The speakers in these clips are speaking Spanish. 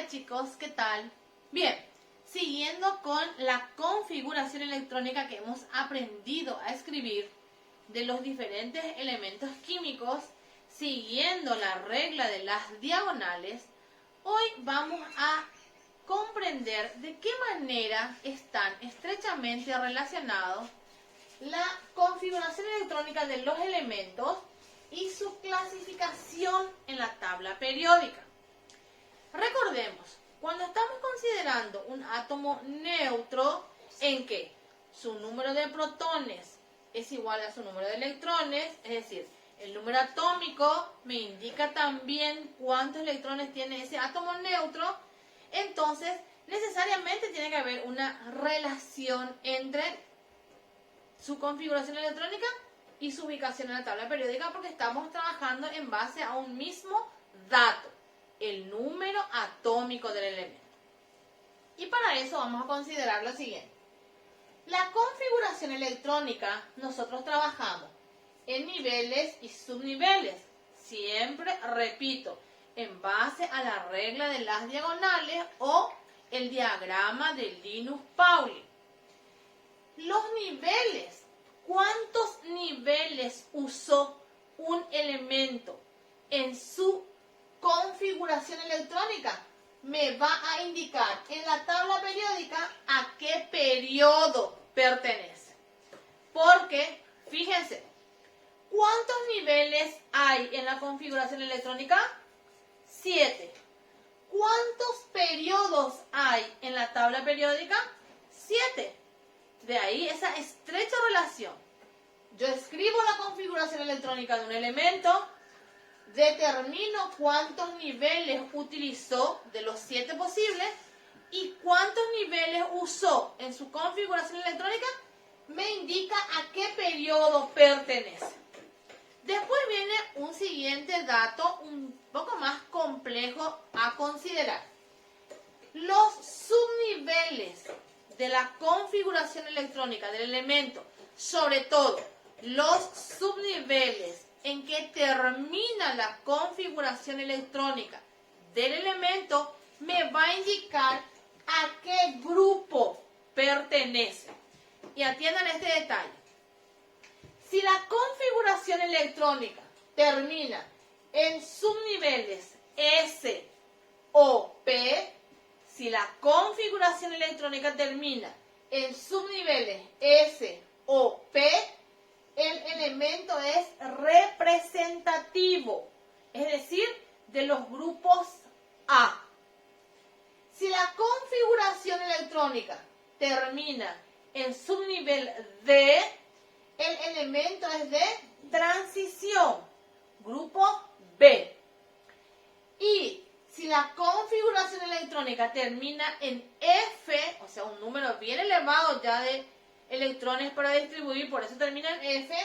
Hola chicos, ¿qué tal? Bien, siguiendo con la configuración electrónica que hemos aprendido a escribir de los diferentes elementos químicos, siguiendo la regla de las diagonales, hoy vamos a comprender de qué manera están estrechamente relacionados la configuración electrónica de los elementos y su clasificación en la tabla periódica. Recordemos, cuando estamos considerando un átomo neutro en que su número de protones es igual a su número de electrones, es decir, el número atómico me indica también cuántos electrones tiene ese átomo neutro, entonces necesariamente tiene que haber una relación entre su configuración electrónica y su ubicación en la tabla periódica, porque estamos trabajando en base a un mismo dato, el número atómico del elemento. Y para eso vamos a considerar lo siguiente. La configuración electrónica nosotros trabajamos en niveles y subniveles. Siempre repito, en base a la regla de las diagonales o el diagrama de Linus-Pauling. Los niveles. ¿Cuántos niveles usó un elemento en su configuración electrónica? Me va a indicar en la tabla periódica a qué periodo pertenece. Porque, fíjense, ¿cuántos niveles hay en la configuración electrónica? 7. ¿Cuántos periodos hay en la tabla periódica? 7. De ahí esa estrecha relación. Yo escribo la configuración electrónica de un elemento, determino cuántos niveles utilizó de los 7 posibles y cuántos niveles usó en su configuración electrónica, me indica a qué periodo pertenece. Después viene un siguiente dato un poco más complejo a considerar. Los subniveles de la configuración electrónica del elemento, sobre todo los subniveles en que termina la configuración electrónica del elemento, me va a indicar a qué grupo pertenece. Y atiendan este detalle. Si la configuración electrónica termina en subniveles S o P, si la configuración electrónica termina en subniveles S o P, el elemento es representativo, es decir, de los grupos A. Si la configuración electrónica termina en subnivel D, el elemento es de transición, grupo B. Y si la configuración electrónica termina en F, o sea, un número bien elevado ya de electrones para distribuir, por eso termina en F.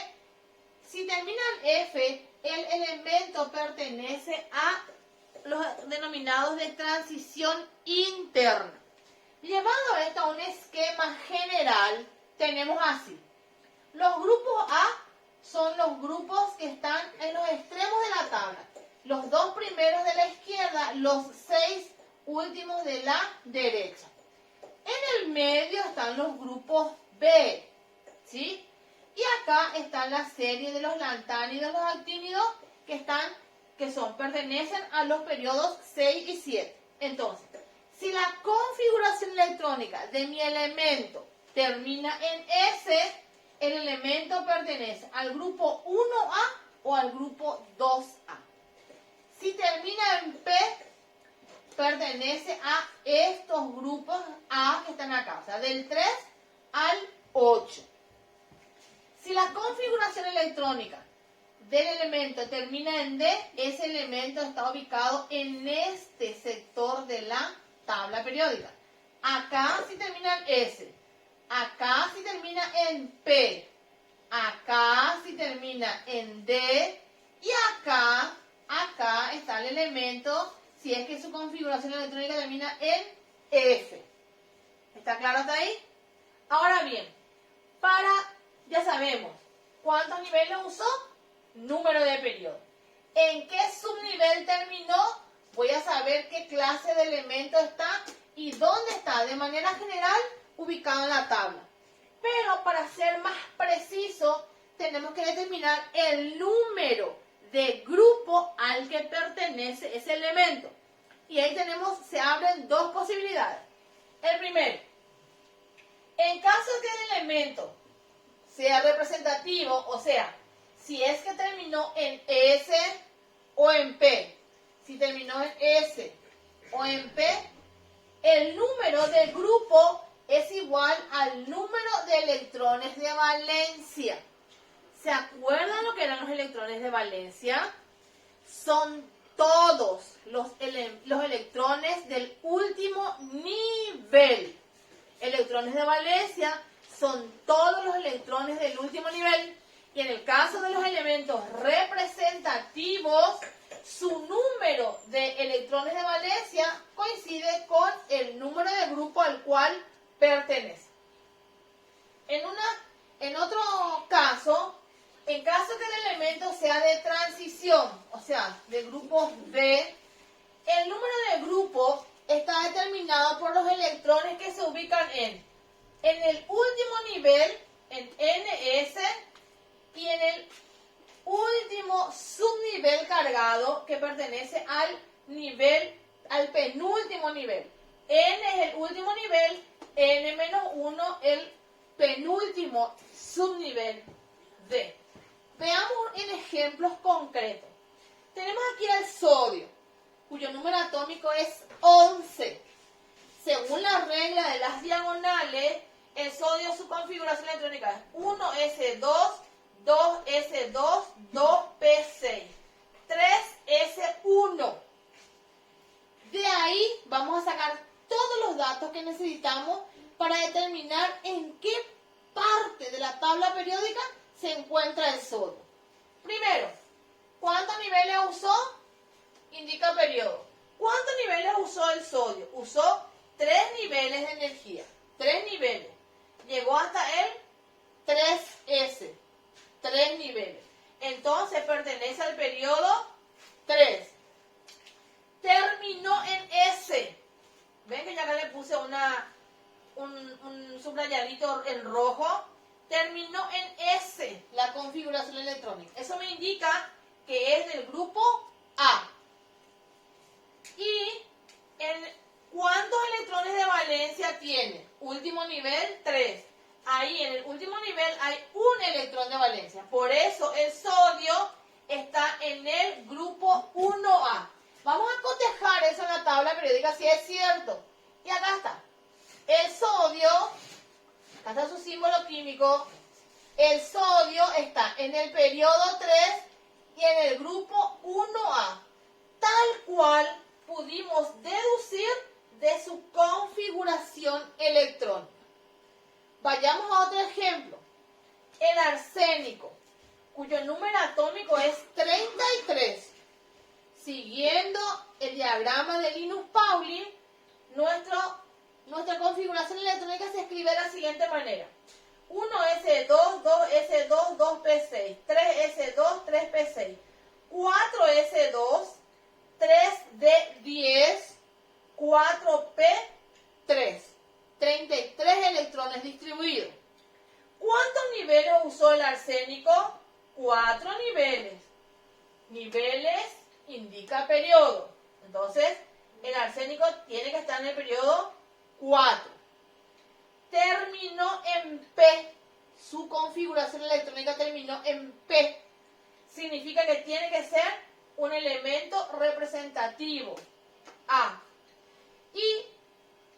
Si termina en F, el elemento pertenece a los denominados de transición interna. Llevando esto a un esquema general, tenemos así. Los grupos A son los grupos que están en los extremos de la tabla. Los 2 primeros de la izquierda, los 6 últimos de la derecha. En el medio están los grupos B, ¿sí? Y acá está la serie de los lantánidos, los actínidos, pertenecen a los periodos 6 y 7. Entonces, si la configuración electrónica de mi elemento termina en S, el elemento pertenece al grupo 1A o al grupo 2A. Si termina en P, pertenece a estos grupos A que están acá, o sea, del 3 al 8. Si la configuración electrónica del elemento termina en D, ese elemento está ubicado en este sector de la tabla periódica. Acá si termina en S, acá si termina en P, acá si termina en D y acá está el elemento si es que su configuración electrónica termina en F. ¿Está claro hasta ahí? Ahora bien, ya sabemos cuántos niveles usó, número de periodo. ¿En qué subnivel terminó? voy a saber qué clase de elemento está y dónde está, de manera general, ubicado en la tabla. Pero para ser más preciso, tenemos que determinar el número de grupo al que pertenece ese elemento. Y ahí se abren dos posibilidades. El primero, en caso que el elemento sea representativo, o sea, si es que terminó en S o en P, si terminó en S o en P, el número del grupo es igual al número de electrones de valencia. ¿Se acuerdan lo que eran los electrones de valencia? Son todos los electrones del último nivel. Electrones de valencia son todos los electrones del último nivel. Y en el caso de los elementos representativos, su número de electrones de valencia coincide con el número de grupo al cual pertenece. En otro caso, en caso que el elemento sea de transición, o sea, de grupo B, el número de grupo está determinado por los electrones que se ubican en el último nivel, en NS, y en el último subnivel cargado que pertenece al penúltimo nivel. N es el último nivel, N-1 el penúltimo subnivel D. Veamos en ejemplos concretos. Tenemos aquí el sodio, cuyo número atómico es 11. Según la regla de las diagonales, el sodio, su configuración electrónica es 1s2, 2s2, 2p6, 3s1. De ahí vamos a sacar todos los datos que necesitamos para determinar en qué parte de la tabla periódica se encuentra el sodio. Primero, ¿cuántos niveles usó? Indica periodo. ¿Cuántos niveles usó el sodio? Usó 3 niveles de energía. 3 niveles. Llegó hasta el 3S. 3 niveles. Entonces pertenece al periodo 3. Terminó en S. Ven que ya acá le puse un subrayadito en rojo. Terminó en S la configuración electrónica. Eso me indica que es del grupo A. ¿Y cuántos electrones de valencia tiene? Último nivel, 3. Ahí en el último nivel hay un electrón de valencia. Por eso el sodio está en el grupo 1A. Vamos a cotejar eso en la tabla periódica si es cierto. Y acá está. El sodio, acá está su símbolo químico. El sodio está en el periodo 3 y en el grupo 1A. Tal cual pudimos deducir de su configuración electrónica. Vayamos a otro ejemplo. El arsénico, cuyo número atómico es 33. Siguiendo el diagrama de Linus Pauling, nuestra configuración electrónica se escribe de la siguiente manera. 1s2, 2s2, 2p6, 3s2, 3p6, 4s2, 3d10, 4p3. 33 electrones distribuidos. ¿Cuántos niveles usó el arsénico? 4 niveles. Niveles indica periodo. Entonces, el arsénico tiene que estar en el periodo 4. Terminó en P. Su configuración electrónica terminó en P. Significa que tiene que ser un elemento representativo. A. Y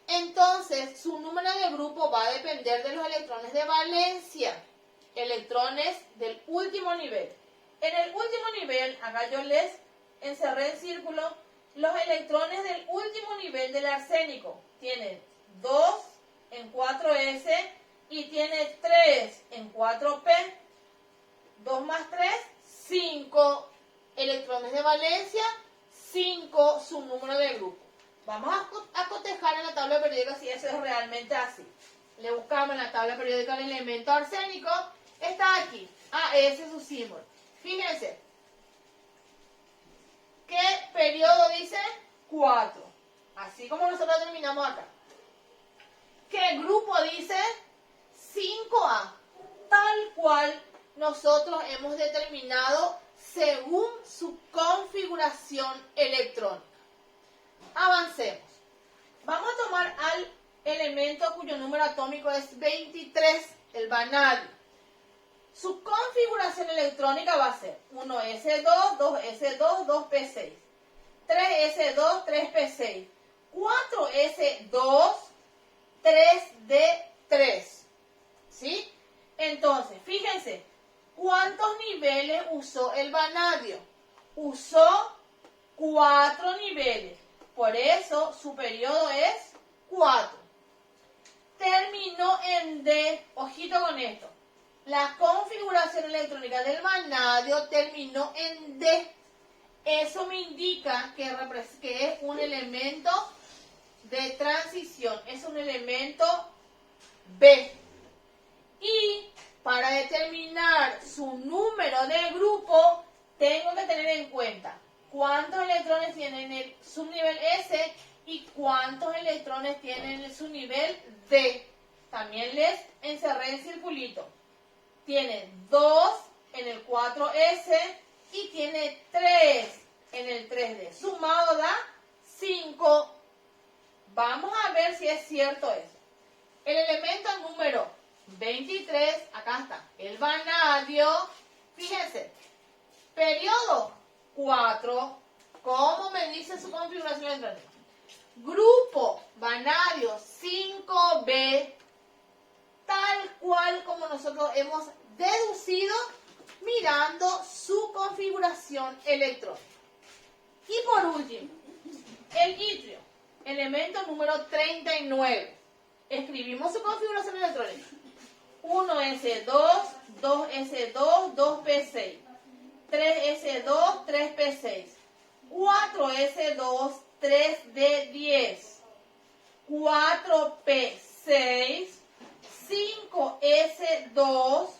entonces su número de grupo va a depender de los electrones de valencia. Electrones del último nivel. En el último nivel, acá yo les encerré en círculo los electrones del último nivel del arsénico. Tienen 2 en 4s y tiene 3 en 4p. 2 más 3, 5 electrones de valencia, 5 su número de grupo. Vamos a cotejar en la tabla periódica si eso es realmente así. Le buscamos en la tabla periódica el elemento arsénico. Está aquí. AS su símbolo. Fíjense. ¿Qué periodo dice? 4. Así como nosotros terminamos acá. ¿Qué grupo dice? 5A. Tal cual nosotros hemos determinado según su configuración electrónica. Avancemos. Vamos a tomar al elemento cuyo número atómico es 23, el vanadio. Su configuración electrónica va a ser 1s2, 2s2, 2p6, 3s2, 3p6, 4s2, 3d3. ¿Sí? Entonces, fíjense, ¿cuántos niveles usó el vanadio? Usó 4 niveles. Por eso su periodo es 4. Terminó en D. Ojito con esto. La configuración electrónica del vanadio terminó en D. Eso me indica que es un elemento de transición. Es un elemento B. Y para determinar su número de grupo, tengo que tener en cuenta cuántos electrones tienen el subnivel S y cuántos electrones tienen el subnivel D. También les encerré en circulito. Tiene 2 en el 4S y tiene 3 en el 3D. Sumado da 5. Vamos a ver si es cierto eso. El elemento número 23, acá está, el vanadio. Fíjense, periodo 4, ¿cómo me dice su configuración electrónica? Grupo vanadio 5B, tal cual como nosotros hemos deducido mirando su configuración electrónica. Y por último, el itrio, elemento número 39. Escribimos su configuración electrónica. 1s2, 2s2, 2p6, 3s2, 3p6, 4s2, 3d10, 4p6, 5s2,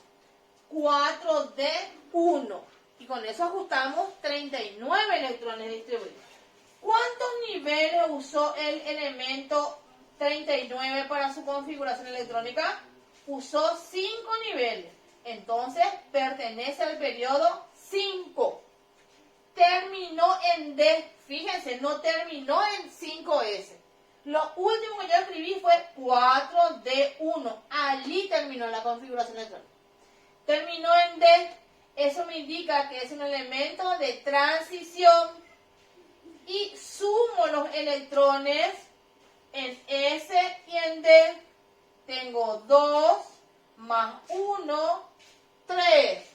4d1. Y con eso ajustamos 39 electrones distribuidos. ¿Cuántos niveles usó el elemento 39 para su configuración electrónica? Usó 5 niveles. Entonces pertenece al periodo 5. Terminó en D. Fíjense, no terminó en 5S. Lo último que yo escribí fue 4D1. Allí terminó la configuración electrónica. Terminó en D. Eso me indica que es un elemento de transición. Y sumo los electrones en S y en D. Tengo 2 más 1, 3.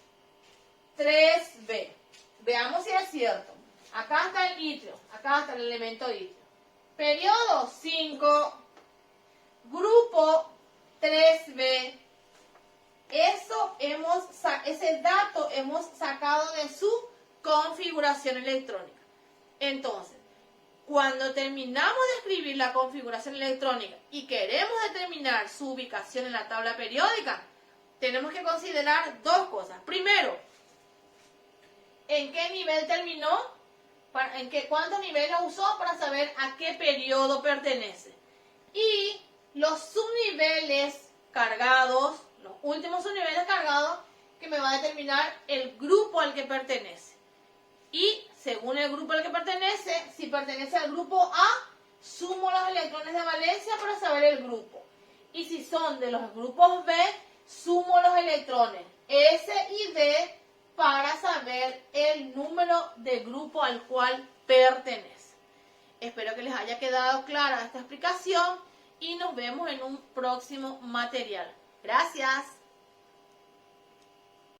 3B. Veamos si es cierto. Acá está el itrio. Acá está el elemento itrio. Periodo 5. Grupo 3B. Ese dato hemos sacado de su configuración electrónica. Entonces, cuando terminamos de escribir la configuración electrónica y queremos determinar su ubicación en la tabla periódica, tenemos que considerar dos cosas. Primero, ¿en qué nivel terminó? ¿Cuántos niveles usó para saber a qué periodo pertenece? Y los subniveles cargados, los últimos subniveles cargados, que me va a determinar el grupo al que pertenece. Y según el grupo al que pertenece, si pertenece al grupo A, sumo los electrones de valencia para saber el grupo. Y si son de los grupos B, sumo los electrones S y D para saber el número de grupo al cual pertenece. Espero que les haya quedado clara esta explicación y nos vemos en un próximo material. Gracias.